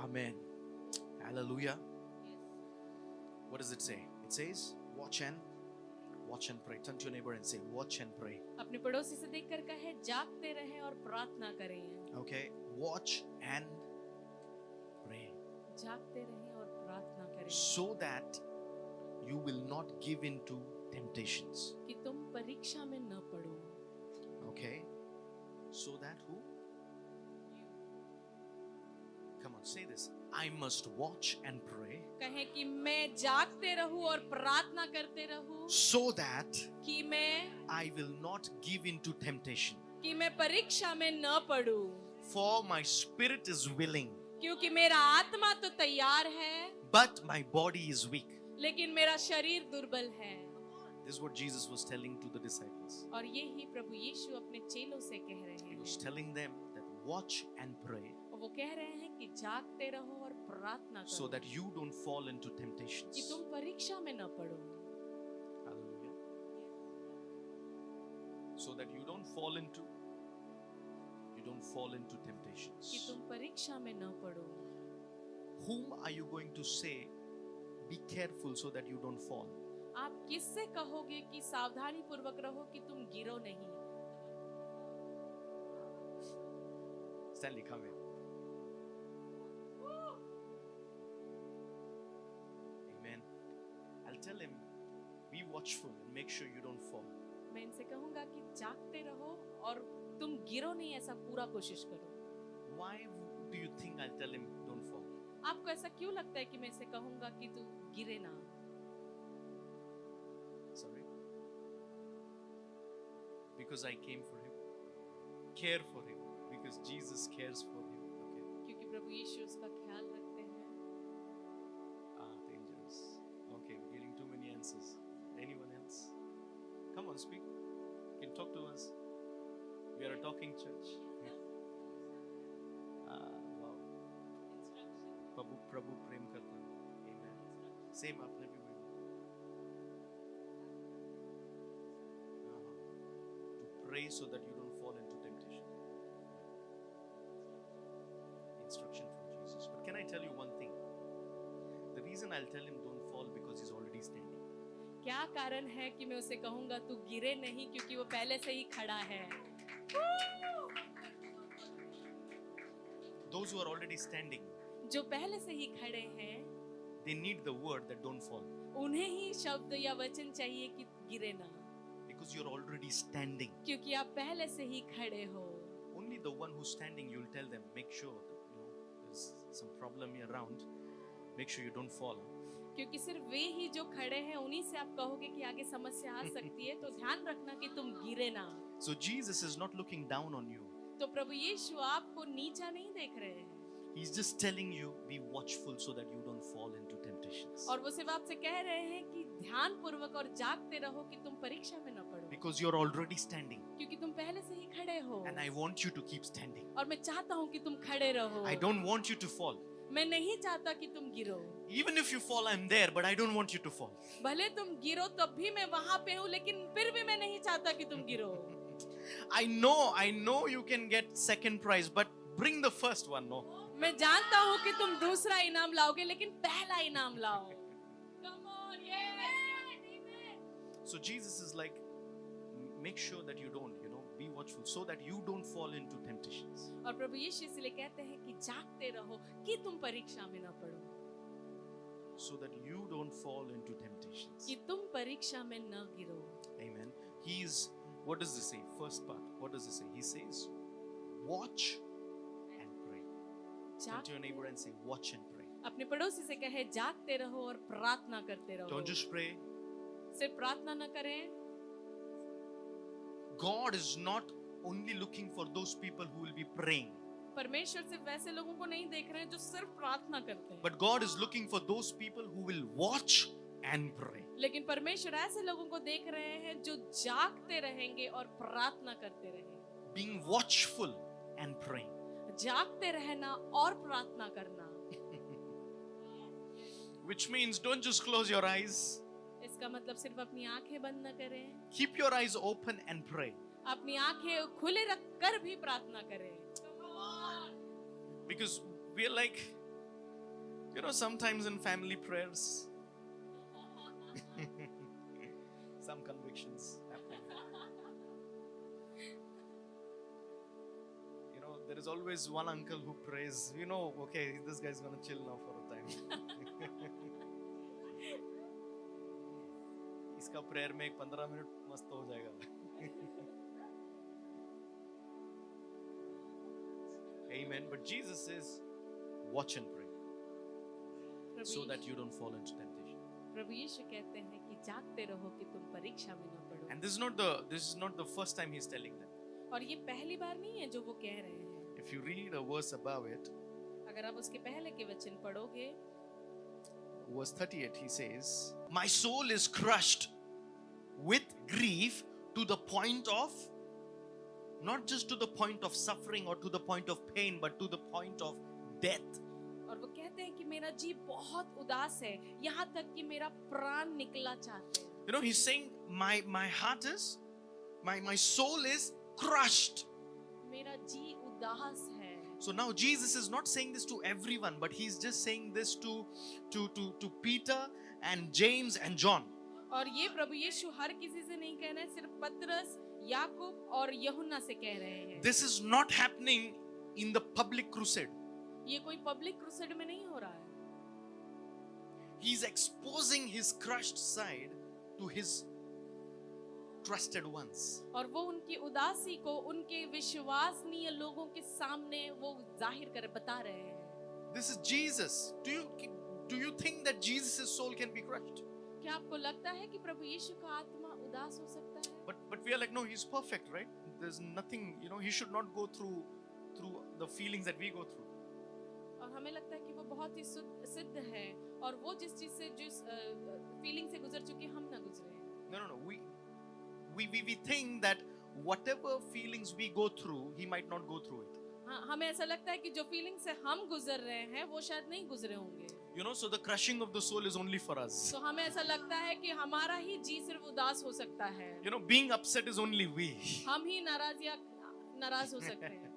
Amen. Hallelujah. What does it say? It says, watch and pray. Turn to your neighbor and say, watch and pray. अपने पड़ोसी से देखकर कहे जागते रहें और प्रार्थना करें. Okay? Watch and pray. जागते रहें और प्रार्थना करें. So that you will not give in to temptations. कि तुम परीक्षा में न पड़ो. Okay? So that who? Come on, say this. I must watch and pray. कहें कि मैं जागते रहूं और प्रार्थना करते रहूं. So that कि मैं I will not give in to temptation. कि मैं परीक्षा में न पड़ूं. For my spirit is willing, क्योंकि मेरा आत्मा तो तैयार है, but my body is weak. लेकिन मेरा शरीर दुर्बल है. This is what Jesus was telling to the disciples. और ये ही प्रभु यीशु अपने चेलों से कह रहे He हैं. was telling them that watch and pray और वो कह रहे हैं कि जागते रहो और प्रार्थना करो. so that you don't fall into कि temptations. तुम परीक्षा में न पड़ो. Hallelujah. So that you don't fall into कि temptations. तुम परीक्षा में न पड़ो. Whom are you going to say, be careful so that you don't fall? आप किससे कहोगे कि सावधानी पूर्वक रहो कि तुम गिरो नहीं. Stanley, come here. Amen. I'll tell him, be watchful and make sure you don't fall. मैं इनसे कहूंगा कि जागते रहो और तुम गिरो नहीं, ऐसा पूरा कोशिश करो. Why do you think I'll tell him don't fall? आपको ऐसा क्यों लगता है कि मैं इसे कहूंगा कि तू गिरे ना. Sorry? Because I came for him. Care for him. Because Jesus cares for him. Okay. क्योंकि प्रभु यीशु उसका ख्याल रखते हैं. Dangerous. Okay, we're getting too many answers. Anyone else? Come on, speak. You can talk to us. We are a talking church. Wow. Prabhu prem karta. Amen. Same आपने भी बोला. To pray so that you don't fall into temptation. Instruction from Jesus. But can I tell you one thing? The reason I'll tell him don't fall because he's already standing. क्या कारण है कि मैं उसे कहूंगा तू गिरे नहीं, क्योंकि वो पहले से ही खड़ा है. Those who are already standing, जो पहले से ही खड़े हैं, they need the word that don't fall. उन्हें ही शब्द या वचन चाहिए कि गिरे ना, Because you're already standing. क्योंकि आप पहले से ही खड़े हो. Only the one who's standing, you'll tell them, make sure that, there's some problem here around. Make sure you don't fall. क्योंकि सिर्फ वे ही जो खड़े हैं उन्हीं से आप कहोगे कि आगे समस्या आ सकती है, तो ध्यान रखना कि तुम गिरे ना. So Jesus is not looking down on you. तो प्रभु यीशु आपको नीचा नहीं देख रहे हैं. He's just telling you, be watchful so that you don't fall into temptations. और वो सिर्फ आपसे कह रहे हैं कि ध्यान पूर्वक और जागते रहो कि तुम परीक्षा में न पड़ो. Because you're already standing. क्योंकि तुम पहले से ही खड़े हो. And I want you to keep standing. और मैं चाहता हूँ कि तुम खड़े रहो. I don't want you to fall. मैं नहीं चाहता कि तुम गिरो. Even if you fall, I'm there, but I don't want you to fall. भले तुम गिरो तब भी मैं वहां पे हूँ, लेकिन फिर भी मैं नहीं चाहता कि तुम गिरो. I know you can get second prize, but bring the first one, no? मैं जानता हूँ कि तुम दूसरा इनाम लाओगे, लेकिन पहला इनाम लाओ. Come on, yes. So Jesus is like, make sure that you don't, be watchful so that you don't fall into temptations. और प्रभु यीशु इसलिए कहते हैं कि जागते रहो कि तुम परीक्षा में न पड़ो. So that you don't fall into temptations. कि तुम परीक्षा में न गिरो. Amen. What does this say? First part, what does it say? He says, watch and pray. Turn to your neighbor and say, watch and pray. अपने पड़ोसी से कहे जागते रहो और प्रार्थना करते रहो. Don't just pray. सिर्फ प्रार्थना न करें. God is not only looking for those people who will be praying. परमेश्वर सिर्फ वैसे लोगों को नहीं देख रहे हैं जो सिर्फ प्रार्थना करते हैं. But God is looking for those people who will watch and pray. लेकिन परमेश्वर ऐसे लोगों को देख रहे हैं जो जागते रहेंगे और प्रार्थना करते रहेंगे. Being watchful and praying. जागते रहना और प्रार्थना करना. Which means don't just close your eyes. इसका मतलब सिर्फ अपनी आंखें बंद न करें. Keep your eyes open and pray. अपनी आंखें खुले रख कर भी प्रार्थना करें. Because we're like, You know, sometimes in family prayers, some convictions happening. You know, there is always one uncle who prays, you know, okay, this guy's gonna chill now for a time. इसका prayer में 15 minute मस्त हो जाएगा. Amen. But Jesus says, watch and pray so that you don't fall into temptation. प्रभु यीशु कहते हैं कि जागते रहो कि तुम परीक्षा में न पड़ो. And this is not the first time he's telling them. और ये पहली बार नहीं है जो वो कह रहे हैं. If you read a verse above it, अगर आप उसके पहले के वचन पढ़ोगे, verse 38, he says, my soul is crushed with grief to the point of, not just to the point of suffering or to the point of pain, but to the point of death. और वो कहते हैं कि मेरा जी बहुत उदास है, यहाँ तक कि मेरा प्राण निकला चाहते हैं. You know, he's saying, my heart is, my soul is crushed. मेरा जी उदास है. So now Jesus is not saying this to everyone, but he's just saying this to Peter and James and John. और ये प्रभु यीशु हर किसी से नहीं कह रहे हैं, सिर्फ पतरस, याकूब और यूहन्ना से कह रहे हैं. This is not happening in the public crusade. ये कोई पब्लिक क्रूसेड में नहीं हो रहा है. He's exposing his crushed side to his trusted ones. और वो उनकी उदासी को उनके विश्वसनीय लोगों के सामने वो जाहिर कर बता रहे हैं. This is Jesus. Do you think that Jesus' soul can be crushed? क्या आपको लगता है कि प्रभु यीशु का आत्मा उदास हो सकता है? But we are like, no, he's perfect, right? There's nothing, you know, he should not go through the feelings that we go through. और हमें लगता है कि वो बहुत ही सिद्ध है और वो जिस चीज से जिस फीलिंग से गुजर चुके हम ना गुजरे. No. We think that whatever feelings we go through, he might not go through it. हाँ, हमें ऐसा लगता है कि जो फीलिंग से हम गुजर रहे हैं वो शायद नहीं गुजरे होंगे. You know, so the crushing of the soul is only for us. तो हमें ऐसा लगता है कि हमारा ही जी सिर्फ उदास हो सकता है. You know, being upset is only we. हम ही नाराज हो सकते हैं.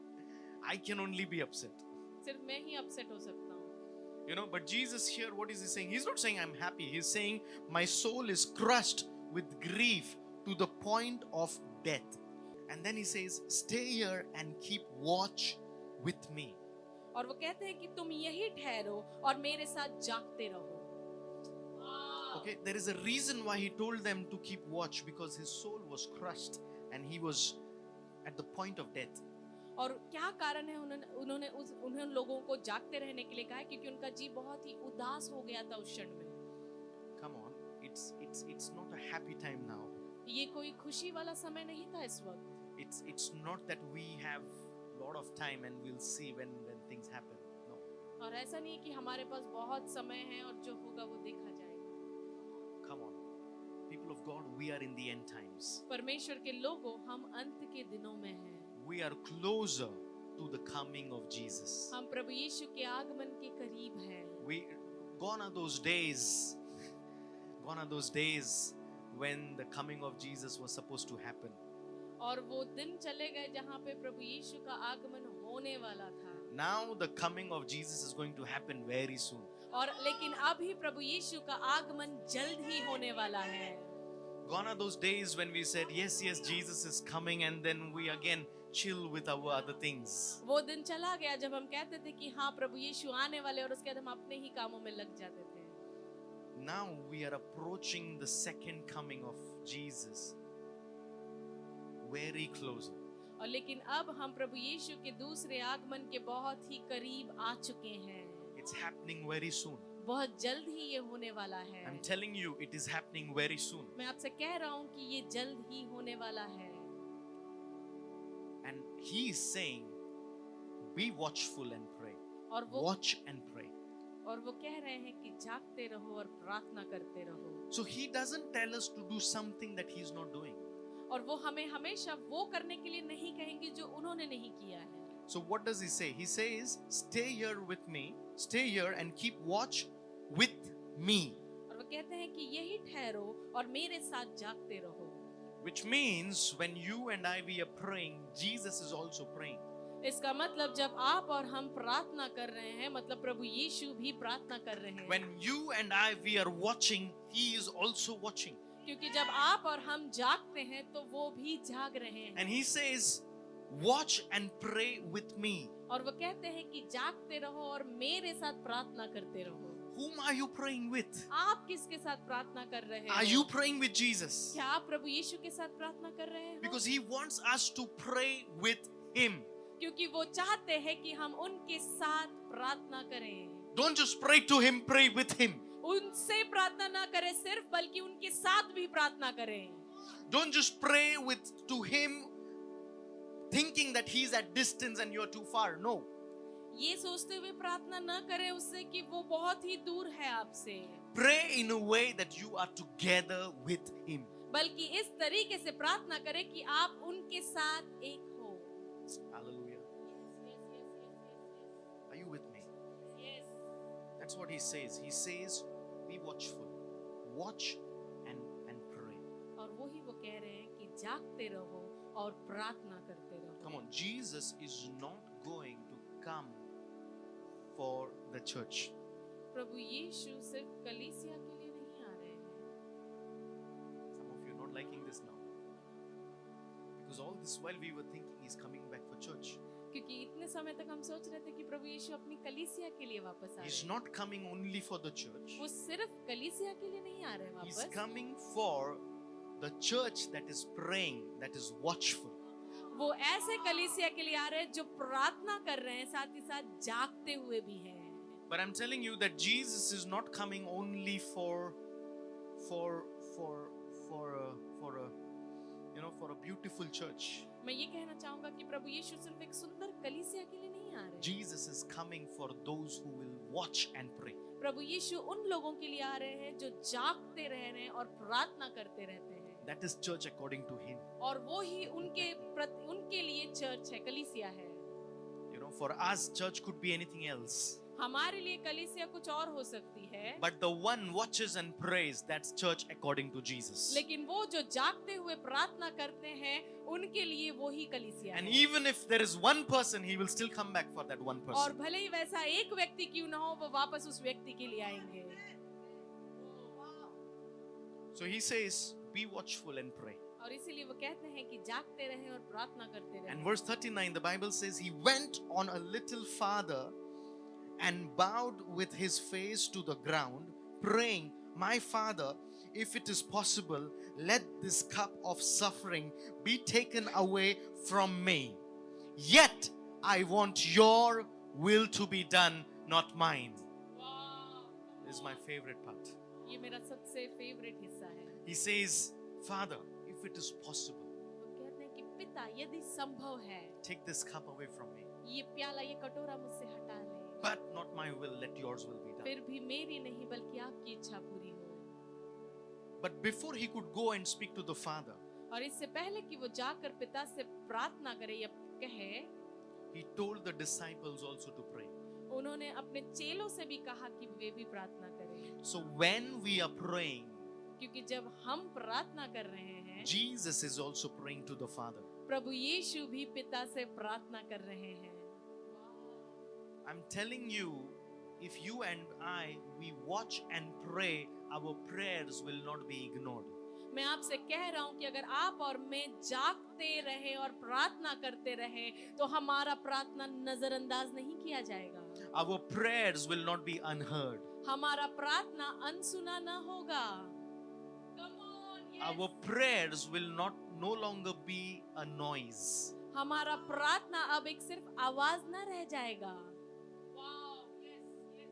I can only be upset. सिर्फ मैं ही अपसेट हो सकता हूँ. You know, but Jesus here, what is he saying? He's not saying I'm happy. He's saying my soul is crushed with grief to the point of death. And then he says, stay here and keep watch with me. और वो कहते हैं कि तुम यही ठहरो और मेरे साथ जागते रहो. Okay, there is a reason why he told them to keep watch, because his soul was crushed and he was at the point of death. और क्या कारण है उन्होंने उन लोगों को जागते रहने के लिए कहा, क्योंकि उनका जी बहुत ही उदास हो गया था उस क्षण में. Come on, it's not a happy time now. ये कोई खुशी वाला समय नहीं था इस वक्त. It's not that we have lot of time and we'll see when things happen. No. और ऐसा नहीं है कि हमारे पास बहुत समय है और जो होगा वो देखा जाएगा. Come on, people of God, we are in the end times. परमेश्वर के लोगों, हम अंत के दिनों में हैं. We are closer to the coming of Jesus. हम प्रभु यीशु के आगमन के करीब हैं. Gone are those days when the coming of Jesus was supposed to happen. और वो दिन चले गए जहाँ पे प्रभु यीशु का आगमन होने वाला था. Now the coming of Jesus is going to happen very soon. और लेकिन अभी प्रभु यीशु का आगमन जल्द ही होने वाला है. Gone are those days when we said yes, Jesus is coming, and then we again chill with our other things. वो दिन चला गया जब हम कहते थे कि हाँ प्रभु यीशु आने वाले और उसके बाद हम अपने ही कामों में लग जाते थे. Now we are approaching the second coming of Jesus very closer. और लेकिन अब हम प्रभु यीशु के दूसरे आगमन के बहुत ही करीब आ चुके हैं. It's happening very soon. बहुत जल्द ही ये होने वाला है. I'm telling you, it is happening very soon. मैं आपसे कह रहा हूँ कि ये जल्द ही होने वाला है. And he is saying, be watchful and pray. और वो watch and pray. और वो कह रहे हैं कि जागते रहो और प्रार्थना करते रहो. So he doesn't tell us to do something that he's not doing. और वो हमें हमेशा वो करने के लिए नहीं कहेंगे जो उन्होंने नहीं किया है. So what does he say? He says, stay here with me, stay here and keep watch with me. और वो कहते हैं कि यही ठहरो और मेरे साथ जागते रहो. Which means when you and I we are praying, Jesus is also praying. इसका मतलब जब आप और हम प्रार्थना कर रहे हैं मतलब प्रभु यीशु भी प्रार्थना कर रहे हैं When you and I, we are watching, He is also watching. क्योंकि जब आप और हम जागते हैं तो वो भी जाग रहे हैं And He says, watch and pray with me. और वो कहते हैं कि जागते रहो और मेरे साथ प्रार्थना करते रहो Whom are you praying with? आप किसके साथ प्रार्थना कर रहे Are हैं you praying with Jesus? क्या आप प्रभु यीशु के साथ प्रार्थना कर रहे हैं Because He wants us to pray with Him. क्योंकि वो चाहते हैं कि हम उनके साथ प्रार्थना करें Don't just pray to Him, pray with Him. उनसे प्रार्थना ना करें सिर्फ बल्कि उनके साथ भी प्रार्थना करें Don't just pray to Him thinking that He's at distance and you're too far. No. ये सोचते हुए प्रार्थना न करें उससे कि वो बहुत ही दूर है आपसे Pray in a way that you are together with Him. बल्कि इस तरीके से प्रार्थना करें कि आप उनके साथ एक हो Hallelujah. Are you with me? That's what He says. He says, be watchful. Watch and pray. और वही वो कह रहे हैं कि जागते रहो और प्रार्थना करते रहो Come on, Jesus is not going to come for the church. प्रभु यीशु सिर्फ कलीसिया के लिए नहीं आ रहे हैं Some of you are not liking this now. Because all this while we were thinking He's coming back for church. क्योंकि इतने समय तक हम सोच रहे थे कि प्रभु यीशु अपनी कलीसिया के लिए वापस आ रहे He's हैं not coming only for the church. वो सिर्फ कलीसिया के लिए नहीं आ रहे हैं He's वापस coming for the church that is praying, that is watchful. वो ऐसे कलीसिया के लिए आ रहे हैं जो प्रार्थना कर रहे हैं साथ ही साथ जागते हुए भी हैं But I'm telling you that Jesus is not coming only for a beautiful church. मैं ये कहना चाहूंगा कि प्रभु यीशु सिर्फ एक सुंदर कलीसिया के लिए नहीं आ रहे हैं Jesus is coming for those who will watch and pray. प्रभु यीशु उन लोगों के लिए आ रहे हैं जो जागते रह रहे हैं और प्रार्थना करते रहते हैं That is church according to Him. और वो ही उनके लिए चर्च है कलीसिया है You know, for us, church could be anything else. हमारे लिए कलीसिया कुछ और हो सकती है But the one watches and prays, that's church according to Jesus. लेकिन वो जो जागते हुए प्रार्थना करते हैं उनके लिए वो ही कलीसिया And है even if there is one person, He will still come back for that one और person. भले ही वैसा एक व्यक्ति क्यों ना हो वो वापस उस व्यक्ति के लिए आएंगे So He says, be watchful and pray. और इसीलिए वो कहते हैं कि जागते रहें और प्रार्थना करते And रहें verse 39, the Bible says, He went on a little farther and bowed with his face to the ground, praying, my Father, if it is possible, let this cup of suffering be taken away from me. Yet I want your will to be done, not mine. This is my favorite part. ये मेरा सबसे favourite हिस्सा है He says, Father, if it is possible, वो कहते हैं कि पिता यदि संभव है take this cup away from me. ये प्याला ये कटोरा मुझसे हटा ले But not my will, let yours will be done. फिर भी मेरी नहीं बल्कि आपकी इच्छा पूरी हो But before he could go and speak to the Father, और इससे पहले कि वो जाकर पिता से प्रार्थना करे या कहे he told the disciples also to pray. उन्होंने अपने चेलों से भी कहा कि वे भी प्रार्थना करें So when we are praying, क्योंकि जब हम प्रार्थना कर रहे हैं Jesus is also praying to the Father. प्रभु यीशु भी पिता से प्रार्थना कर रहे हैं I'm telling you, if you and I, we watch and pray, our prayers will not be ignored. मैं आपसे कह रहा हूं कि अगर आप और मैं जागते रहे और प्रार्थना करते रहे तो हमारा प्रार्थना नजरअंदाज नहीं किया जाएगा Our prayers will not be unheard. हमारा प्रार्थना अनसुना ना होगा Come on, yes. Our prayers will not no longer be a noise. हमारा प्रार्थना अब एक सिर्फ आवाज ना रह जाएगा Wow, yes, yes.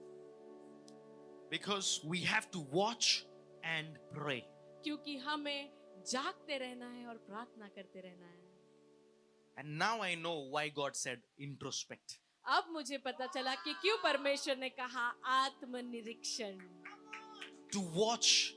Because we have to watch and pray. क्योंकि हमें जागते रहना है और प्रार्थना करते रहना है And now I know why God said introspect. अब मुझे पता चला कि क्यों परमेश्वर ने कहा आत्मनिरीक्षण To watch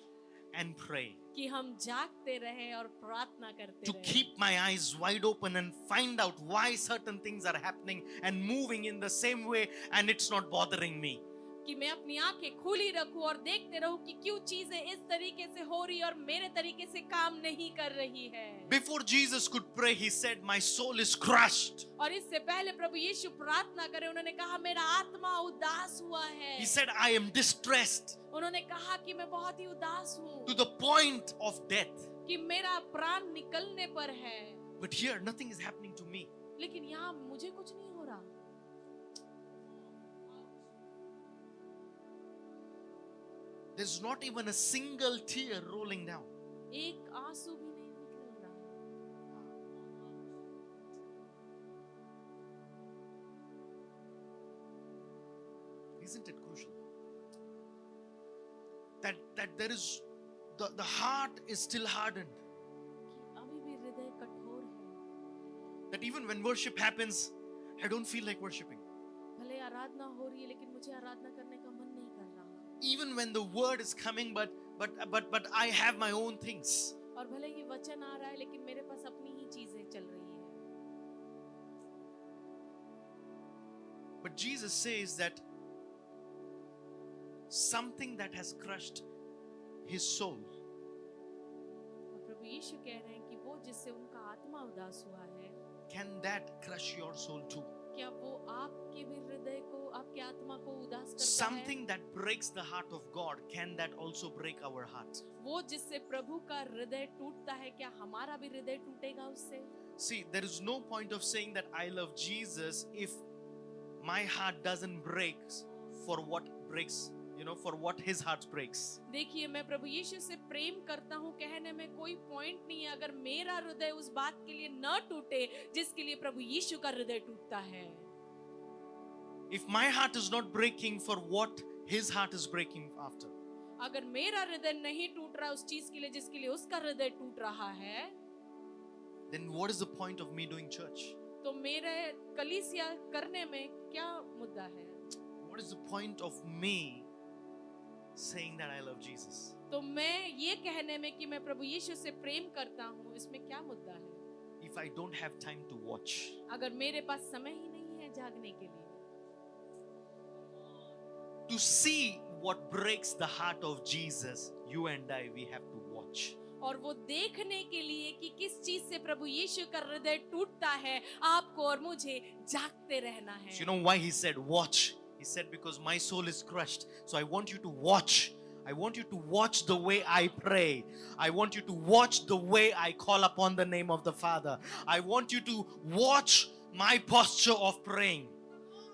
and pray. कि हम जागते रहे और प्रार्थना करते To रहे keep my eyes wide open and find out why certain things are happening and moving in the same way and it's not bothering me. कि मैं अपनी आंखें खुली रखूं और देखते रहूं कि क्यों चीजें इस तरीके से हो रही और मेरे तरीके से काम नहीं कर रही है। Before Jesus could pray, he said, my soul is crushed. और इससे पहले प्रभु यीशु प्रार्थना करे, उन्होंने कहा मेरा आत्मा उदास हुआ है। He said, I am distressed उन्होंने कहा कि मैं बहुत ही उदास हूँ, to the point of death. कि मेरा प्राण निकलने पर है। But here, nothing is happening to me. लेकिन यहाँ मुझे कुछ नहीं हो रहा। There's not even a single tear rolling down. एक आंसू भी नहीं निकल रहा। Isn't it crucial? That there is, the heart is still hardened. कि अभी भी हृदय कठोर है। That even when worship happens, I don't feel like worshiping. भले आराधना हो रही है लेकिन मुझे आराधना करने का मन नहीं कर रहा। Even when the word is coming, but I have my own things. और भले ही वचन आ रहा है लेकिन मेरे पास अपनी ही चीजें चल रही है। But Jesus says that something that has crushed his soul और प्रभु यीशु कह रहे हैं कि वो जिससे उनका आत्मा उदास हुआ है, can that crush your soul too? क्या वो आपके भी हृदय को, आपके आत्मा को उदास करता है? Something that breaks the heart of God, can that also break our heart? वो जिससे प्रभु का हृदय टूटता है, क्या हमारा भी हृदय टूटेगा उससे? See, there is no point of saying that I love Jesus if my heart doesn't break for what breaks, for what his heart breaks. देखिए, मैं प्रभु यीशु से प्रेम करता हूँ कहने में कोई पॉइंट नहीं है अगर मेरा हृदय उस बात के लिए न टूटे जिसके लिए प्रभु यीशु का हृदय टूटता है। If my heart is not breaking for what his heart is breaking after, अगर मेरा हृदय नहीं टूट रहा उस चीज के लिए जिसके लिए उसका हृदय टूट रहा है, then what is the point of me doing church? तो मेरे कलीसिया करने में क्या मुद्दा है? What is the point of me saying that I love Jesus? तो मैं ये कहने में कि मैं प्रभु यीशु से प्रेम करता हूँ, इसमें क्या मुद्दा है? If I don't have time to watch, अगर मेरे पास समय ही नहीं है जागने के लिए, to see what breaks the heart of Jesus, you and I, we have to watch. और वो देखने के लिए कि किस चीज से प्रभु यीशु का हृदय टूटता है, आपको और मुझे जागते रहना है। So you know why he said watch? He said because my soul is crushed. So I want you to watch. I want you to watch the way I pray. I want you to watch the way I call upon the name of the Father. I want you to watch my posture of praying.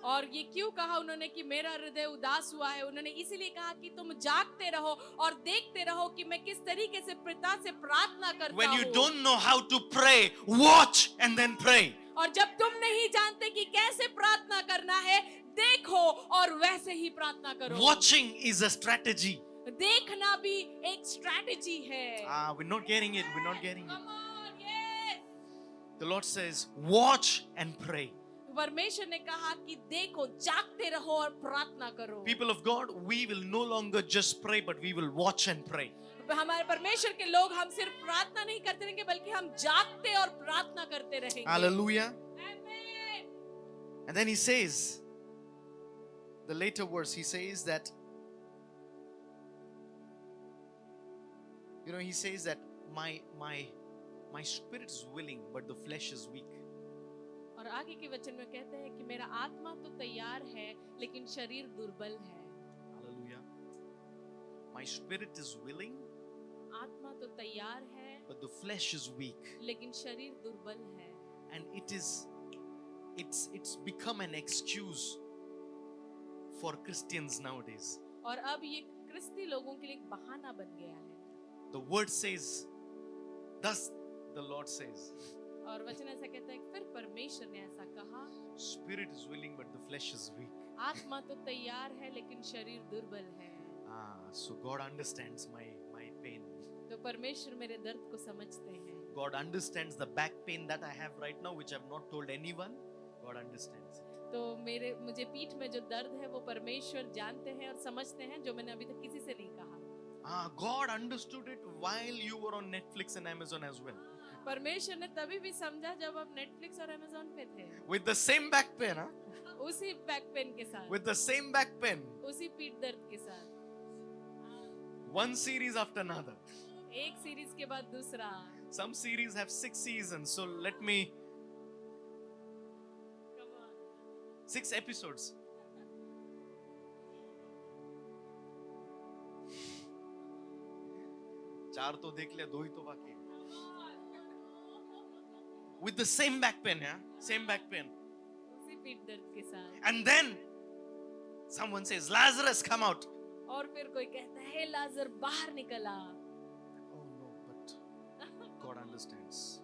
और ये क्यों कहा उन्होंने कि मेरा हृदय उदास हुआ है? उन्होंने इसीलिए कहा कि तुम जागते रहो और देखते रहो कि मैं किस तरीके से पिता से प्रार्थना करता हूँ। When you don't know how to pray, watch and then pray. और जब तुम नहीं जानते कि कैसे प्रार्थना करना है, देखो और वैसे ही प्रार्थना करो। Watching is a strategy. देखना भी एक स्ट्रैटेजी है। We're not getting it. We're not getting it. Come on, yes. The Lord says, watch and pray. परमेश्वर ने कहा कि देखो, जागते रहो और प्रार्थना करो। People of God, we will no longer just pray, but we will watch and pray. हमारे परमेश्वर के लोग हम सिर्फ प्रार्थना नहीं करते रहेंगे बल्कि हम जागते और प्रार्थना करते रहेंगे। Hallelujah. Amen. And then he says, the later verse, he says that, he says that my spirit is willing, but the flesh is weak. और आगे के वचन में कहते हैं कि मेरा आत्मा तो तैयार है लेकिन शरीर दुर्बल है। Hallelujah. My spirit is willing, आत्मा तो तैयार है but the flesh is weak. लेकिन शरीर दुर्बल है। And it's become an excuse for Christians nowadays. और अब ये क्रिस्ती लोगों के लिए एक बहाना बन गया है। The word says, thus the Lord says, और वचन ऐसा कहता है कि फिर परमेश्वर ने ऐसा कहा, spirit is willing but the flesh is weak. आत्मा तो तैयार है लेकिन शरीर दुर्बल है। So God understands my pain. तो परमेश्वर मेरे दर्द को समझते हैं। God understands the back pain that I have right now, which I've not told anyone. God understands it. तो मुझे पीठ में जो दर्द है वो परमेश्वर जानते हैं और समझते हैं, जो मैंने अभी तक किसी से नहीं कहा। God understood it while you were on Netflix and Amazon as well. परमेश्वर ने तभी भी समझा जब आप नेटफ्लिक्स और अमेज़न पे थे, With the same back pain, huh? उसी बैक पेन के साथ, With the same back pain. उसी पीठ दर्द के साथ, One series after another. एक सीरीज के बाद दूसरा. Some series have 6 seasons, so let me. 6 episodes. चार तो देख लिया, 2 ही तो बाकी है. With the same back pain, yeah? Same back pain. उसी पीठ दर्द के साथ. And then someone says, Lazarus, come out. और फिर कोई कहता है, हे लाजर बाहर निकला. Oh no, but God understands.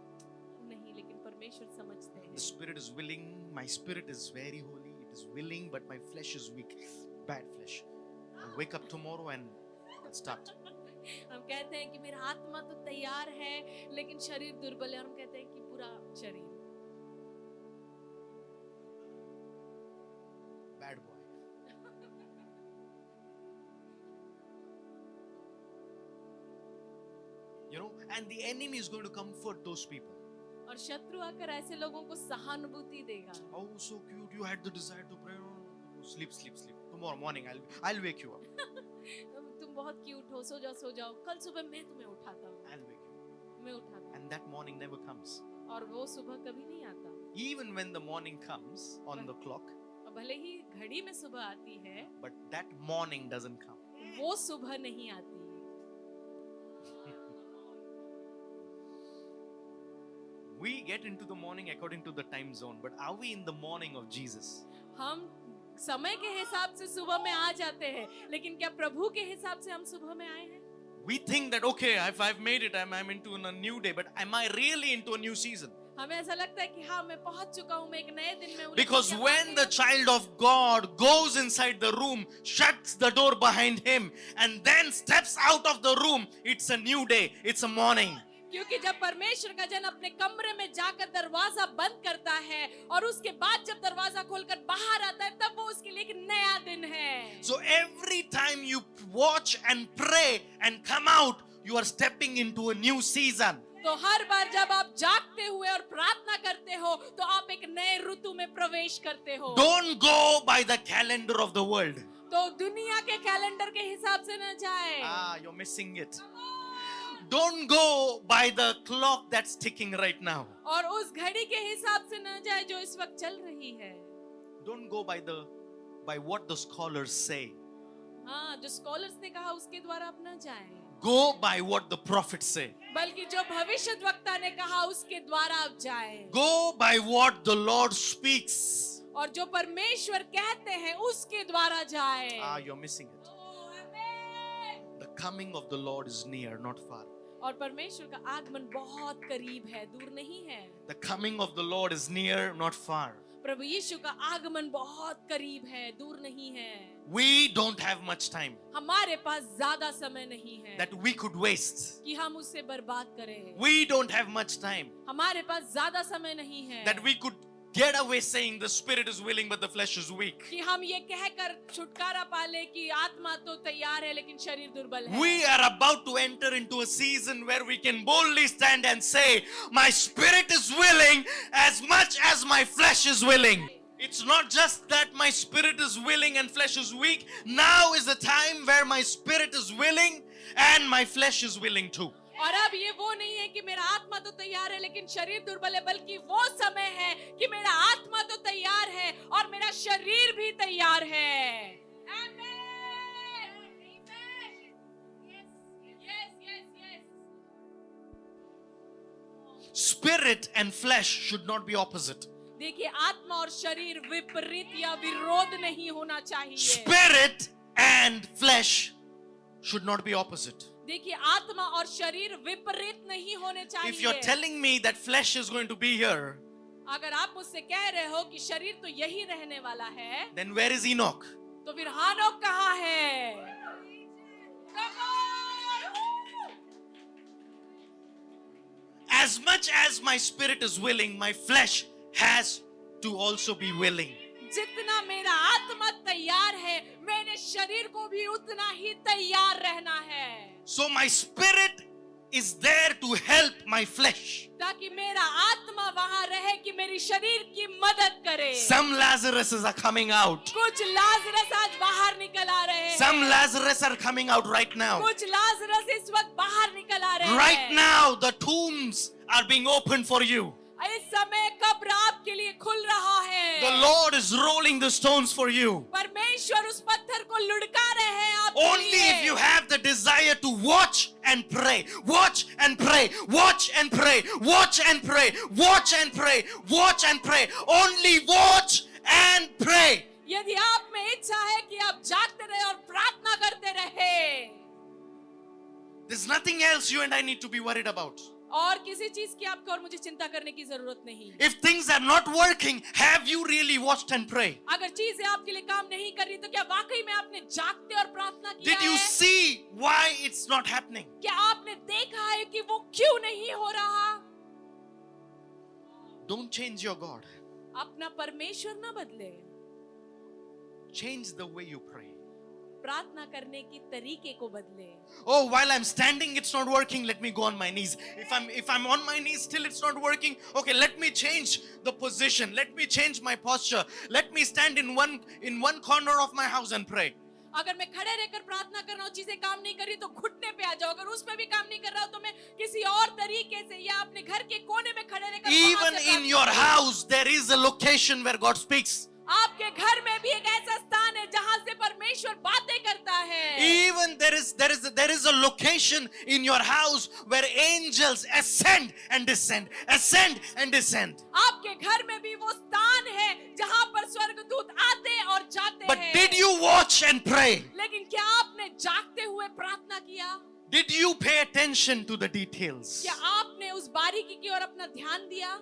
नहीं, लेकिन परमेश्वर समझते हैं. The spirit is willing, my spirit is very holy, it is willing, but my flesh is weak. Bad flesh. I'll wake up tomorrow and I'll start. हम कहते हैं कि मेरा आत्मा तो तैयार है, लेकिन शरीर दुर्बल है. और हम कहते हैं कि पूरा शरीर. Bad boy. You know, and the enemy is going to comfort those people. और शत्रु आकर ऐसे लोगों को सहानुभूति देगा. Oh, so cute, you had the desire to pray. Oh, sleep, sleep, sleep. Tomorrow morning I'll wake you up. तुम बहुत क्यूट हो, सो जाओ, कल सुबह मैं तुम्हें उठाता हूँ. I'll wake you up. मैं उठाता हूँ. And that morning never comes. और वो सुबह कभी नहीं आता. Even when the morning comes on the clock, और भले ही घड़ी में सुबह आती है, but that morning doesn't come. वो सुबह नहीं आती. We get into the morning according to the time zone, but are we in the morning of Jesus? हम समय के हिसाब से सुबह में आ जाते हैं, लेकिन क्या प्रभु के हिसाब से हम सुबह में आए हैं? We think that okay, if I've made it, I'm into a new day, but am I really into a new season? हमें ऐसा लगता है कि हाँ मैं पहुंच चुका हूँ, मैं एक नए दिन में हूँ. Because लेकिन when क्या the child of God goes inside the room, shuts the door behind him, and then steps out of the room, it's a new day, it's a morning. क्योंकि जब परमेश्वर का जन अपने कमरे में जाकर दरवाजा बंद करता है और उसके बाद जब दरवाजा खोलकर बाहर आता है, तब वो उसके लिए एक नया दिन है. So every time you watch and pray and come out, you are stepping into a new season. तो हर बार जब आप जागते हुए और प्रार्थना करते हो, तो आप एक नए ऋतु में प्रवेश करते हो. Don't go by the calendar of the world. तो दुनिया के कैलेंडर के हिसाब से न जाए. You're missing it. Don't go by the clock that's ticking right now. और उस घड़ी के हिसाब से न जाए जो इस वक्त चल रही है. Don't go by what the scholars say. हाँ, जो स्कॉलर्स ने कहा उसके द्वारा आप न जाएं. Go by what the prophets say. बल्कि जो भविष्यद्वक्ता ने कहा उसके द्वारा आप जाएं. Go by what the Lord speaks. और जो परमेश्वर कहते हैं उसके द्वारा जाएं. You're missing it. The coming of the Lord is near, not far. और परमेश्वर का आगमन बहुत करीब है, दूर नहीं है. The coming of the Lord is near, not far. प्रभु यीशु का आगमन बहुत करीब है, दूर नहीं है. We don't have much time हमारे पास ज्यादा समय नहीं है that we could waste. कि हम उसे बर्बाद करें. We don't have much time हमारे पास ज्यादा समय नहीं है that we could get away saying the spirit is willing but the flesh is weak. कि हम ये कहकर छुटकारा पाले कि आत्मा तो तैयार है लेकिन शरीर दुर्बल है. We are about to enter into a season where we can boldly stand and say, my spirit is willing as much as my flesh is willing. It's not just that my spirit is willing and flesh is weak. Now is the time where my spirit is willing and my flesh is willing too. और अब ये वो नहीं है कि मेरा आत्मा तो तैयार है लेकिन शरीर दुर्बल है, बल्कि वो समय है कि मेरा आत्मा तो तैयार है और मेरा शरीर भी तैयार है. Spirit and flesh should not be opposite. देखिए, आत्मा और शरीर विपरीत या विरोध नहीं होना चाहिए. Spirit and flesh should not be opposite. देखिए, आत्मा और शरीर विपरीत नहीं होने चाहिए. If you're telling me that flesh is going to be here, अगर आप मुझसे कह रहे हो कि शरीर तो यही रहने वाला है, then where is Enoch? तो फिर हानोक कहाँ है? As much as my spirit is willing, my flesh has to also be willing. जितना मेरा आत्मा तैयार है, मेरे शरीर को भी उतना ही तैयार रहना है. So my spirit is there to help my flesh. ताकि मेरा आत्मा वहां रहे कि मेरी शरीर की मदद करे। Some Lazaruses are coming out. कुछ लाजरस आज बाहर निकल आ रहे हैं। Some Lazarus are coming out right now. कुछ लाजरस इस वक्त बाहर निकल आ रहे हैं। Right now, the tombs are being opened for you. इस समय कब्र आपके लिए खुल रहा है। The Lord is rolling the stones for you. परमेश्वर उस पत्थर को लुढ़का रहे हैं आपके Only लिए। if you have the desire to watch and pray, watch and pray, watch and pray, watch and pray, watch and pray, watch and pray. Only watch and pray. यदि आप में इच्छा है कि आप जागते रहे और प्रार्थना करते रहे, There's nothing else you and I need to be worried about. और किसी चीज की आपको और मुझे चिंता करने की जरूरत नहीं। If things are not working, have you really watched and prayed? अगर चीजें आपके लिए काम नहीं कर रही तो क्या वाकई में आपने जागते और प्रार्थना किया Did you है? see why it's not happening? क्या आपने देखा है कि वो क्यों नहीं हो रहा? Don't change your God. अपना परमेश्वर ना बदले, Change the way you pray. प्रार्थना करने की तरीके को बदले। Oh, while I'm standing, it's not working. Let me go on my knees. If I'm on my knees, still it's not working. Okay, let me change the position. Let me change my posture. Let me stand in one corner of my house and pray. अगर मैं खड़े रहकर प्रार्थना कर रहा हूँ, चीजें काम नहीं कर रही तो घुटने पे आ जाओ। अगर उसमें भी काम नहीं कर रहा हूँ तो मैं किसी और तरीके से या अपने घर के कोने में खड़े रहकर वहां Even से in your house, there is a location where God speaks. आपके घर में भी एक ऐसा स्थान है जहां से परमेश्वर बातें करता है। Even there is a location in your house where angels ascend and descend, ascend and descend. आपके घर में भी वो स्थान है जहां पर स्वर्गदूत आते और जाते But हैं। did you watch and pray? लेकिन क्या आपने जागते हुए प्रार्थना किया? Did you pay attention to the details? क्या आपने उस बारीकी की ओर अपना ध्यान दिया?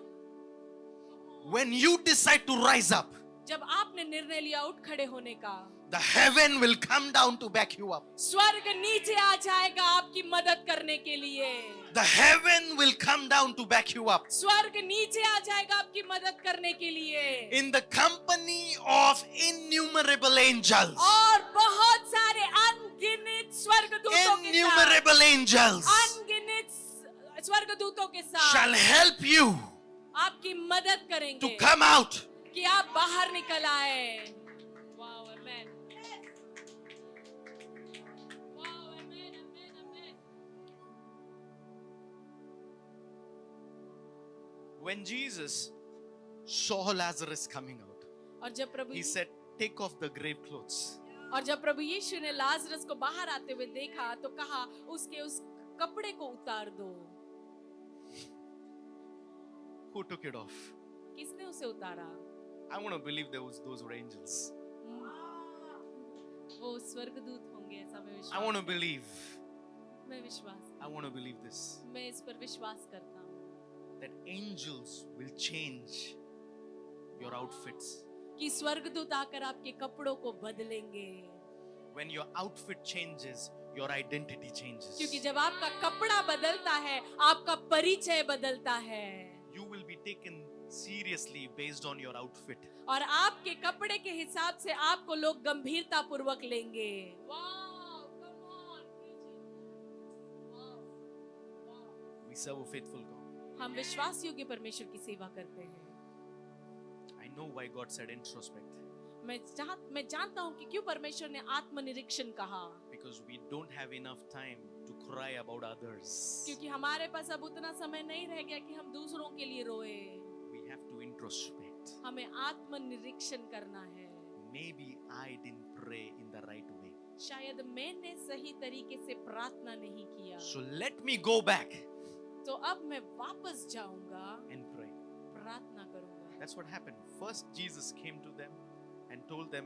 When you decide to rise up, जब आपने निर्णय लिया उठ खड़े होने का, the heaven will come down to back you up. स्वर्ग नीचे आ जाएगा आपकी मदद करने के लिए। The heaven will come down to back you up. स्वर्ग नीचे आ जाएगा आपकी मदद करने के लिए। In the company of innumerable angels. और बहुत सारे अनगिनत स्वर्गदूतों के साथ, Innumerable angels अनगिनत स्वर्गदूतों के साथ shall help you आपकी मदद to करेंगे come out. कि आप बाहर निकल आए। Wow, amen. Wow, amen, amen, amen. When Jesus saw Lazarus coming out, और जब प्रभु he said, take off the grave clothes. और जब प्रभु यीशु ने लाजरस को बाहर आते हुए देखा तो कहा उसके उस कपड़े को उतार दो। Who took it off? किसने उसे उतारा? I want to believe those were angels. वो स्वर्गदूत होंगे, ऐसा मैं I विश्वास want to believe. मैं विश्वास I want to believe this. मैं इस पर विश्वास करता हूँ That angels will change your outfits. कि स्वर्गदूत आकर आपके कपड़ों को बदलेंगे। When your outfit changes, your identity changes. क्योंकि जब आपका कपड़ा बदलता है, आपका परिचय बदलता है। You will be taken seriously based on your outfit. और आपके कपड़े के हिसाब से आपको लोग गंभीरता पूर्वक लेंगे। We serve a faithful God. हम विश्वास योग्य परमेश्वर की सेवा करते हैं। I know why God said introspect. मैं जानता हूँ कि क्यों परमेश्वर ने आत्मनिरीक्षण कहा। Because we don't have enough time to cry about others. क्योंकि हमारे पास अब उतना समय नहीं रह गया कि हम दूसरों के लिए रोए। We have to introspect. हमें आत्मनिरीक्षण करना है। Maybe I didn't pray in the right way. शायद मैंने सही तरीके से प्रार्थना नहीं किया। So let me go back तो अब मैं वापस जाऊंगा and pray. प्रार्थना करूंगा। That's what happened. First, Jesus came to them and told them,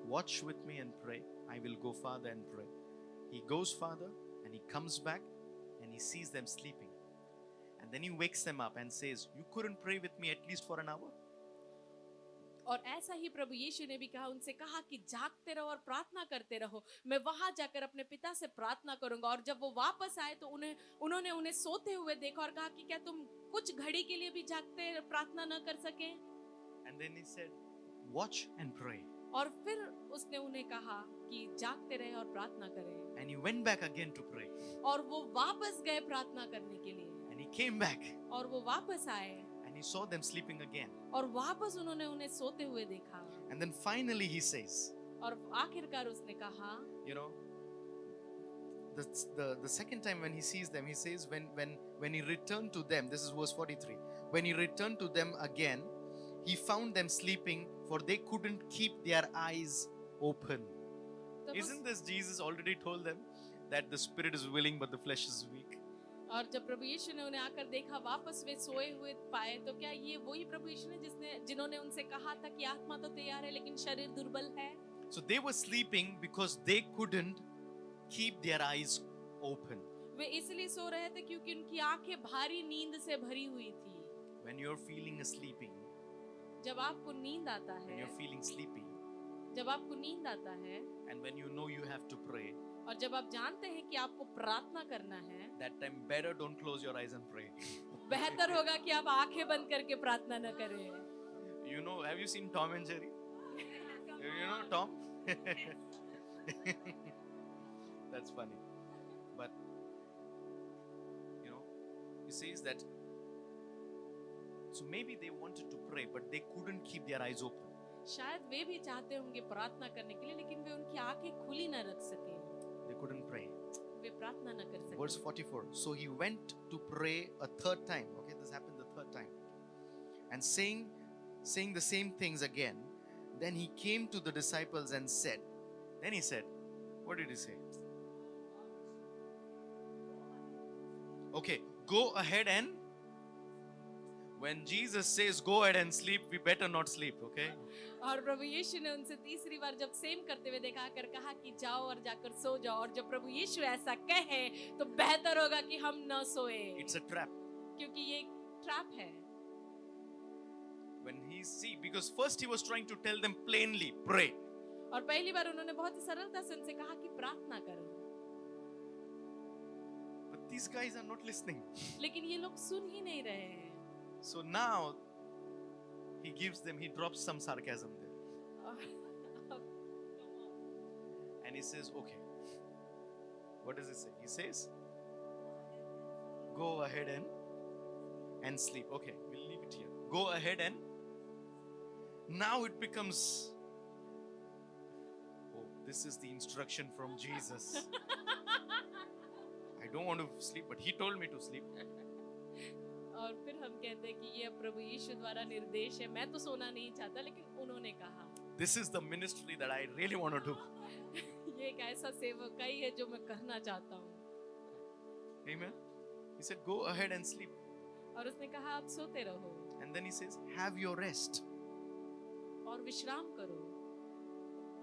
watch with me and pray. I will go farther and pray. He goes farther and he comes back and he sees them sleeping. And then he wakes them up and says, you couldn't pray with me at least for an hour? और ऐसा ही प्रभु यीशु ने भी कहा, उनसे कहा कि जागते रहो और प्रार्थना करते रहो। मैं वहां जाकर अपने पिता से प्रार्थना करूंगा। और जब वो वापस आए तो उन्होंने उन्हें सोते हुए देखा और कहा कि क्या तुम कुछ घड़ी के लिए भी जागते प्रार्थना न कर सके? And then he said, watch and pray. और फिर उसने उन्हें कहा कि जागते रहे और प्रार्थना करें। And he went back again to pray. और वो वापस गए प्रार्थना करने के लिए And he came back और वो वापस आए and he saw them sleeping again. और वापस उन्होंने उन्हें सोते हुए देखा And then finally he says, और आखिरकार उसने कहा, you know, the second time when he sees them, he says, when he returned to them, this is verse 43, when he returned to them again, he found them sleeping, for they couldn't keep their eyes open. तब Isn't this Jesus already told them that the spirit is willing but the flesh is weak? और जब प्रभु यीशु ने उन्हें आकर देखा, वापस वे सोए हुए पाए, तो क्या ये वही प्रभु यीशु ने जिन्होंने उनसे कहा था कि आत्मा तो तैयार है लेकिन शरीर दुर्बल है? So they were sleeping because they couldn't keep their eyes open. वे इसलिए सो रहे थे क्योंकि उनकी आंखें भारी नींद से भरी हुई थी। When you're feeling sleeping, जब आपको नींद आता when है, you're feeling sleepy, जब आपको नींद आता है and when you know you have to pray, और जब आप जानते हैं कि आपको प्रार्थना करना है, that time better don't close your eyes and pray. बेहतर होगा कि आप आंखें बंद करके प्रार्थना न करें। You know, have you seen Tom and Jerry? You know Tom? That's funny. But, you know, he says that, so maybe they wanted to pray, but they couldn't keep their eyes open. शायद वे भी चाहते होंगे प्रार्थना करने के लिए, लेकिन वे उनकी आंखें खुली न रख सके, They couldn't pray. वे प्रार्थना न कर Verse सके। 44. So he went to pray a third time. Okay, this happened the third time. And saying the same things again. Then he came to the disciples and said, then he said, what did he say? Okay, go ahead and when Jesus says go ahead and sleep, we better not sleep, okay? और प्रभु यीशु ने उनसे तीसरी बार जब same करते हुए देखा कर कहा कि जाओ और जाकर सो जाओ, और जब प्रभु यीशु ऐसा कहे तो बेहतर होगा कि हम न सोए, It's a trap. क्योंकि ये ट्रैप है। When he see, because first he was trying to tell them plainly, pray. और पहली बार उन्होंने बहुत ही सरलता से उनसे कहा कि प्रार्थना करो, But these guys are not listening. लेकिन ये लोग सुन ही नहीं रहे हैं। So now he drops some sarcasm there. And he says, okay. What does he say? He says, go ahead and sleep. Okay, we'll leave it here. Go ahead and now it becomes, oh, this is the instruction from Jesus. I don't want to sleep, but he told me to sleep. और फिर हम कहते हैं कि ये प्रभु यीशु द्वारा निर्देश है, मैं तो सोना नहीं चाहता लेकिन उन्होंने कहा। This is the ministry that I really want to do. ये एक ऐसा सेवकाई है जो मैं करना चाहता हूँ। Amen. He said, go ahead and sleep. और उसने कहा आप सोते रहो And then he says, have your rest. और विश्राम करो।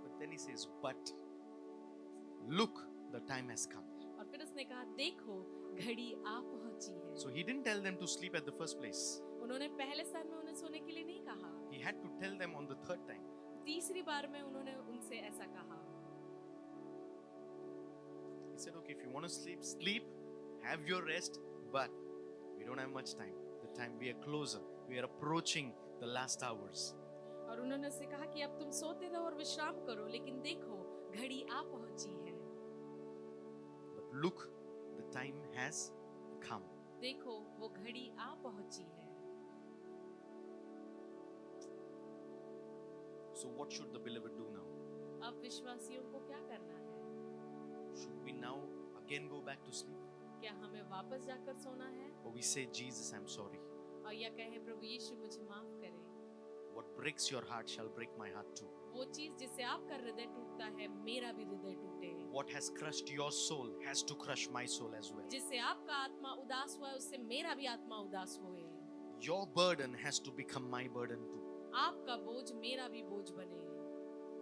But then he says, but look, the time has come. और फिर उसने कहा देखो घड़ी आ पहुंची है। So he didn't tell them to sleep at the first place. उन्होंने पहले स्थान में उन्हें सोने के लिए नहीं कहा, He had to tell them on the third time. तीसरी बार में उन्होंने उनसे ऐसा कहा। He said, okay, if you want to sleep, sleep, have your rest, but we don't have much time. The time we are closer. We are approaching the last hours. और उन्होंने उससे कहा कि अब तुम सोते रहो और विश्राम करो, लेकिन देखो घड़ी आ पहुंची है। But look, the time has come. देखो वो घड़ी आ पहुंची है। So what should the beloved do now? अब विश्वासियों को क्या करना है? Should we now again go back to sleep? क्या हमें वापस जाकर सोना है Or we say, Jesus, I'm sorry. और या कहे प्रभु यीशु मुझे माफ करे? What breaks your heart shall break my heart too. वो चीज जिससे आपका हृदय टूटता है मेरा भी हृदय टूटे। What has crushed your soul has to crush my soul as well. जिससे आपका आत्मा उदास हुआ है उससे मेरा भी आत्मा उदास होए। Your burden has to become my burden too. आपका बोझ मेरा भी बोझ बने।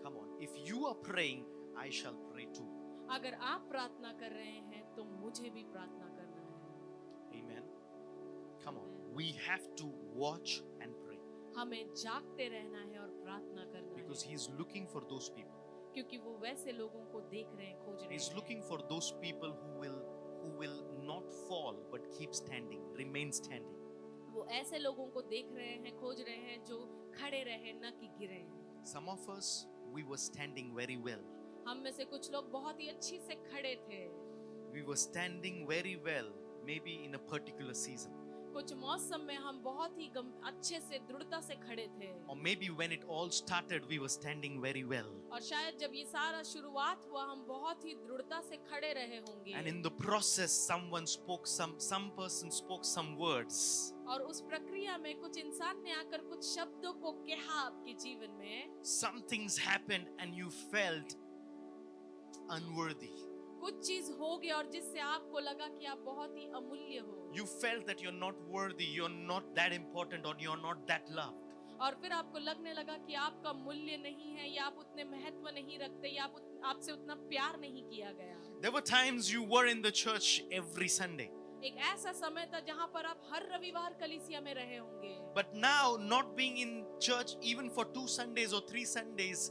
Come on. If you are praying, I shall pray too. अगर आप प्रार्थना कर रहे हैं तो मुझे भी प्रार्थना करना है। Amen. Come on. We have to watch and pray. हमें जागते रहना है और प्रार्थना करना Because है, He is looking for those people. क्योंकि वो वैसे लोगों को देख रहे हैं, खोज रहे He is हैं। looking for those people who will not fall but keep standing, remain standing. वो ऐसे लोगों को देख रहे हैं, खोज रहे हैं जो खड़े रहे न कि गिरे। Some of us, we were standing very well. हम में से कुछ लोग बहुत ही अच्छी से खड़े थे, We were standing very well, maybe in a particular season. कुछ मौसम में हम बहुत ही अच्छे से दृढ़ता से खड़े थे, Or maybe when it all started, we were standing very well. और शायद जब ये सारा शुरुआत हुआ हम बहुत ही दृढ़ता से खड़े रहे होंगे, And in the process, some person spoke some words. और उस प्रक्रिया में कुछ इंसान ने आकर कुछ शब्दों को कहा आपके जीवन में, Some things happened and you felt unworthy. कुछ चीज हो गया और जिससे आपको लगा कि आप बहुत ही अमूल्य हो, You felt that you're not worthy, you're not that important, or you're not that loved. और फिर आपको लगने लगा कि आपका मूल्य नहीं है, या आप उतने महत्व नहीं रखते, या आपसे उतना प्यार नहीं किया गया। There were times you were in the church every Sunday. एक ऐसा समय था जहां पर आप हर रविवार कलीसिया में रहे होंगे, But now, not being in church even for 2 Sundays or 3 Sundays,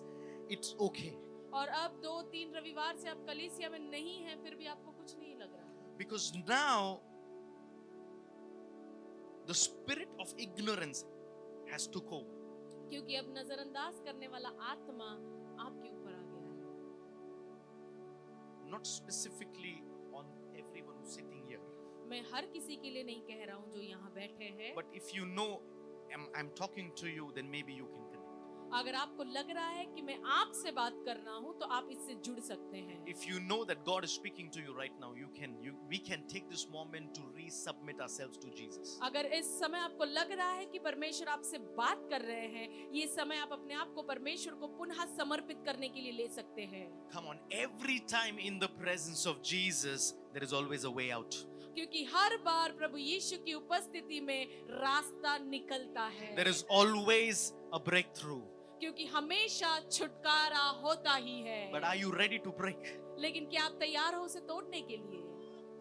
it's okay. और अब 2-3 रविवार से आप कलीसिया में नहीं हैं, फिर भी आपको कुछ नहीं लग रहा, Because now, the spirit of ignorance has took over. क्योंकि अब नजरअंदाज करने वाला आत्मा आपके ऊपर आ गया है। Not specifically on everyone who's sitting here. मैं हर किसी के लिए नहीं कह रहा हूँ जो यहाँ बैठे हैं, But if you know I'm talking to you, then maybe you can connect. अगर आपको लग रहा है कि मैं आपसे बात कर रहा हूँ तो आप इससे जुड़ सकते हैं। If you know that God is speaking to you right now, we can take this moment to resubmit ourselves to Jesus. अगर इस समय आपको लग रहा है कि परमेश्वर आपसे बात कर रहे हैं, ये समय आप अपने आप को परमेश्वर को पुनः समर्पित करने के लिए ले सकते हैं। Come on, every time in the presence of Jesus, there is always a way out. क्योंकि हर बार प्रभु यीशु की उपस्थिति में रास्ता निकलता है, There is always a breakthrough. क्योंकि हमेशा छुटकारा होता ही है। But are you ready to break? लेकिन क्या आप तैयार हो उसे तोड़ने के लिए?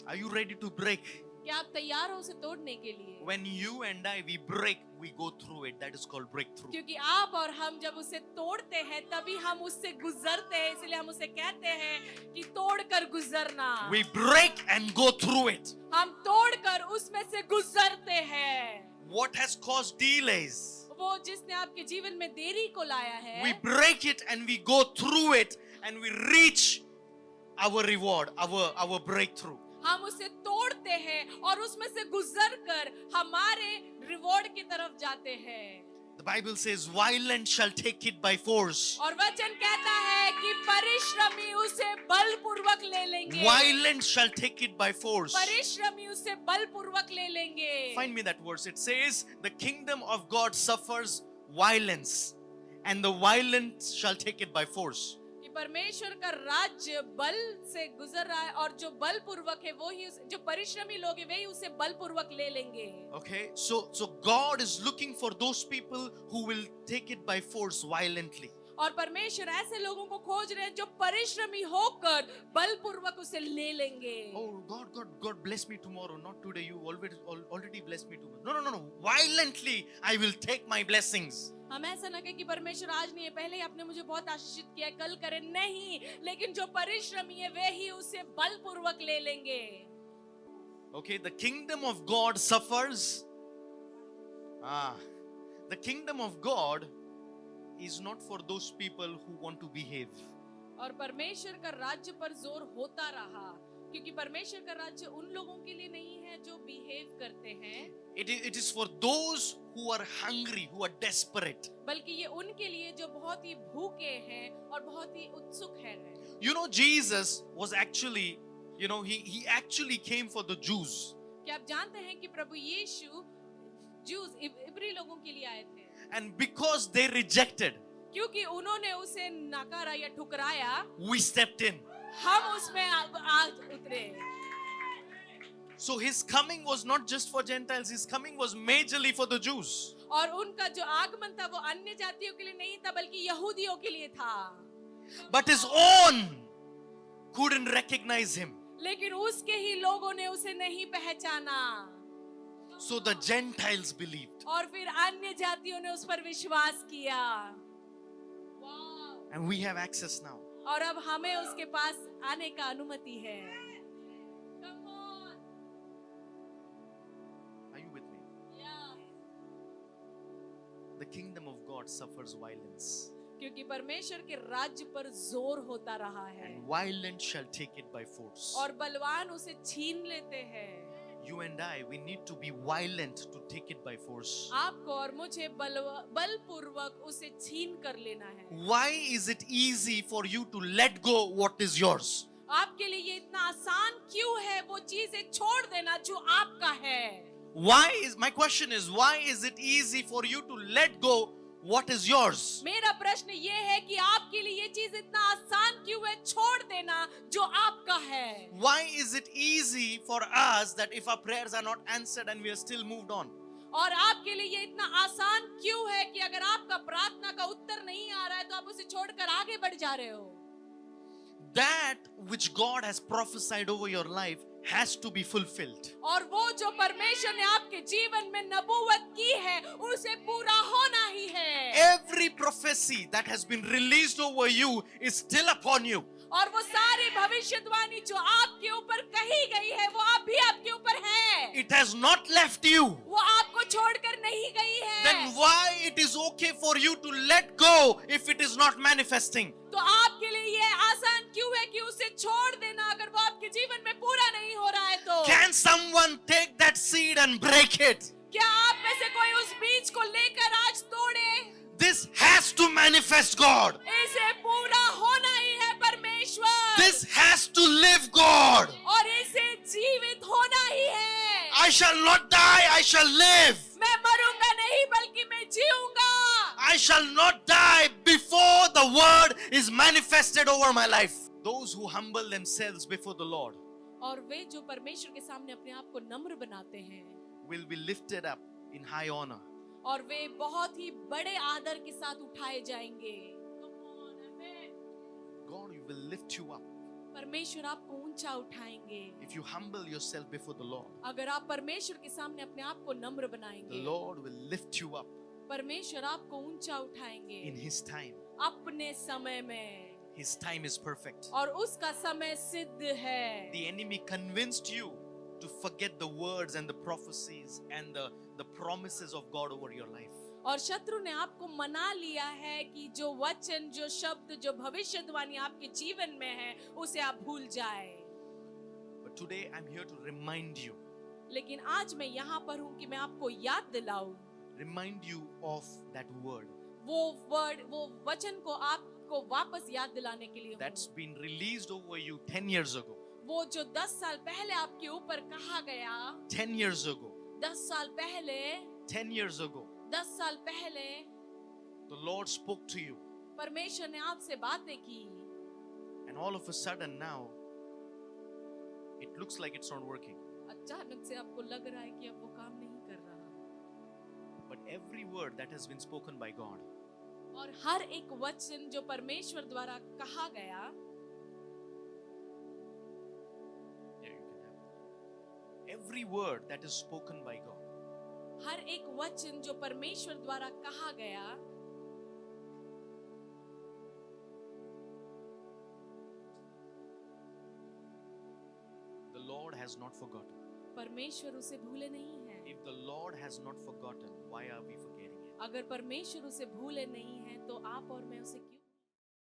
Are you ready to break? क्या आप तैयार हो उसे तोड़ने के लिए? When you and I, we break, we go through it. That is called breakthrough. क्योंकि आप और हम जब उसे तोड़ते हैं तभी हम उससे गुजरते हैं, इसलिए हम उसे कहते हैं कि तोड़कर गुजरना। We break and go through it. हम तोड़कर उसमें से गुजरते हैं। What has caused delays? वो जिसने आपके जीवन में देरी को लाया है, We break it and we go through it and we reach our reward, our breakthrough. हम उसे तोड़ते हैं और उसमें से गुजरकर हमारे रिवॉर्ड की तरफ जाते हैं। The Bible says, violent shall take it by force. और वचन कहता है कि परिश्रमी उसे बलपूर्वक ले लेंगे। Violent shall take it by force. परिश्रमी उसे बलपूर्वक ले लेंगे। Find me that verse. It says, the kingdom of God suffers violence, and the violent shall take it by force. कि परमेश्वर का राज्य बल से गुजर रहा है और जो बलपूर्वक है वो ही जो परिश्रमी लोग हैं वही उसे बलपूर्वक ले लेंगे। Okay, so God is looking for those people who will take it by force violently. और परमेश्वर ऐसे लोगों को खोज रहे हैं जो परिश्रमी होकर बलपूर्वक उसे ले लेंगे। Oh God bless me tomorrow, not today. You already blessed me tomorrow. No. Violently I will take my blessings. हम ऐसा ना कहें कि परमेश्वर आज नहीं है, पहले ही आपने मुझे बहुत आशीषित किया है, कल करें नहीं, लेकिन जो परिश्रमी है वे ही उसे बलपूर्वक ले लेंगे। Okay, the kingdom of God suffers. The kingdom of God is not for those people who want to behave. और परमेश्वर का राज्य पर जोर होता रहा, क्योंकि परमेश्वर का राज्य उन लोगों के लिए नहीं है जो बिहेव करते हैं। It is for those who are hungry, who are desperate. बल्कि ये उनके लिए जो बहुत ही भूखे हैं और बहुत ही उत्सुक हैं। You know, Jesus was actually, he actually came for the Jews. क्या आप जानते हैं कि प्रभु यीशु जूस इब्री लोगों के लिए आए थे? And because they rejected, क्योंकि उन्होंने उसे नकारा या ठुकराया, we stepped in. हम उसमें आज उतरे। So his coming was not just for Gentiles, his coming was majorly for the Jews. और उनका जो आगमन था वो अन्य जातियों के लिए नहीं था बल्कि यहूदियों के लिए था। But his own couldn't recognize him. लेकिन उसके ही लोगों ने उसे नहीं पहचाना। So the Gentiles believed. और फिर अन्य जातियों ने उस पर विश्वास किया। And we have access now. और अब हमें उसके पास आने का अनुमति है। Are you with me? The kingdom of God suffers violence. क्योंकि परमेश्वर के राज्य पर जोर होता रहा है and violent shall take it by force. और बलवान उसे छीन लेते हैं. You and I, we need to be violent to take it by force. आपको और मुझे बलपूर्वक उसे छीन कर लेना है. Why is it easy for you to let go what is yours? आपके लिए ये इतना आसान क्यों है वो चीजें छोड़ देना जो आपका है? My question is, why is it easy for you to let go what is yours? मेरा प्रश्न ये है कि आपके लिए ये चीज इतना आसान क्यों है छोड़ देना जो आपका है? Why is it easy for us that if our prayers are not answered and we are still moved on? और आपके लिए ये इतना आसान क्यों है कि अगर आपका प्रार्थना का उत्तर नहीं आ रहा है तो आप उसे छोड़कर आगे बढ़ जा रहे हो? That which God has prophesied over your life has to be fulfilled. और वो जो परमेश्वर ने आपके जीवन में नबूवत की है उसे पूरा होना ही है. Every prophecy that has been released over you is still upon you. और वो सारी भविष्यवाणी जो आपके ऊपर कही गई है वो अब भी आपके ऊपर है. It has not left you. वो आपको छोड़कर नहीं गई है. Then why it is okay for you to let go if it is not manifesting? तो आपके लिए ये आसान क्यों है कि उसे छोड़ देना अगर वो आपके जीवन में पूरा नहीं हो रहा है तो? Can someone take that seed and break it? क्या आप में से कोई उस बीज को लेकर आज तोड़े? This has to manifest God. इसे पूरा होना ही है परमेश्वर. This has to live God. और इसे जीवित होना ही है. I shall not die, I shall live. मैं मरूंगा नहीं बल्कि मैं जीऊंगा. I shall not die before the word is manifested over my life. Those who humble themselves before the Lord और वे जो परमेश्वर के सामने अपने आप को नम्र बनाते हैं will be lifted up in high honor. और वे बहुत ही बड़े आदर के साथ उठाए जाएंगे. God will lift you up परमेश्वर आपको ऊंचा उठाएंगे if you humble yourself before the Lord. अगर आप परमेश्वर के सामने अपने आप को नम्र The बनाएंगे. Lord will lift you up परमेश्वर आपको ऊंचा उठाएंगे in His time. अपने समय में. His time is perfect. और उसका समय सिद्ध है. The enemy convinced you to forget the words and the prophecies and the promises of God over your life. और शत्रु ने आपको मना लिया है कि जो वचन जो शब्द जो भविष्यवाणी आपके जीवन में है उसे आप भूल जाए. But today I'm here to remind you. लेकिन आज मैं यहाँ पर हूँ कि मैं आपको याद दिलाऊं. Remind you of that word वो वचन को आपको वापस याद दिलाने के लिए that's हूँ. been released over you 10 years ago. वो जो 10 साल पहले आपके ऊपर कहा गया. 10 years ago. 10 साल पहले. 10 years ago. 10 साल पहले. The Lord spoke to you. परमेश्वर ने आपसे बातें की. And all of a sudden now, it looks like it's not working. अचानक से आपको लग रहा है कि अब वो काम नहीं कर रहा. But every word that has been spoken by God, और हर एक वचन जो परमेश्वर द्वारा कहा गया. yeah, you can have that. Every word that is spoken by God, हर एक वचन जो परमेश्वर द्वारा कहा गया. the Lord has not forgotten. परमेश्वर उसे भूले नहीं है. If the Lord has not forgotten, why are we forgetting it? अगर परमेश्वर उसे भूले नहीं है तो आप और मैं उसे क्यों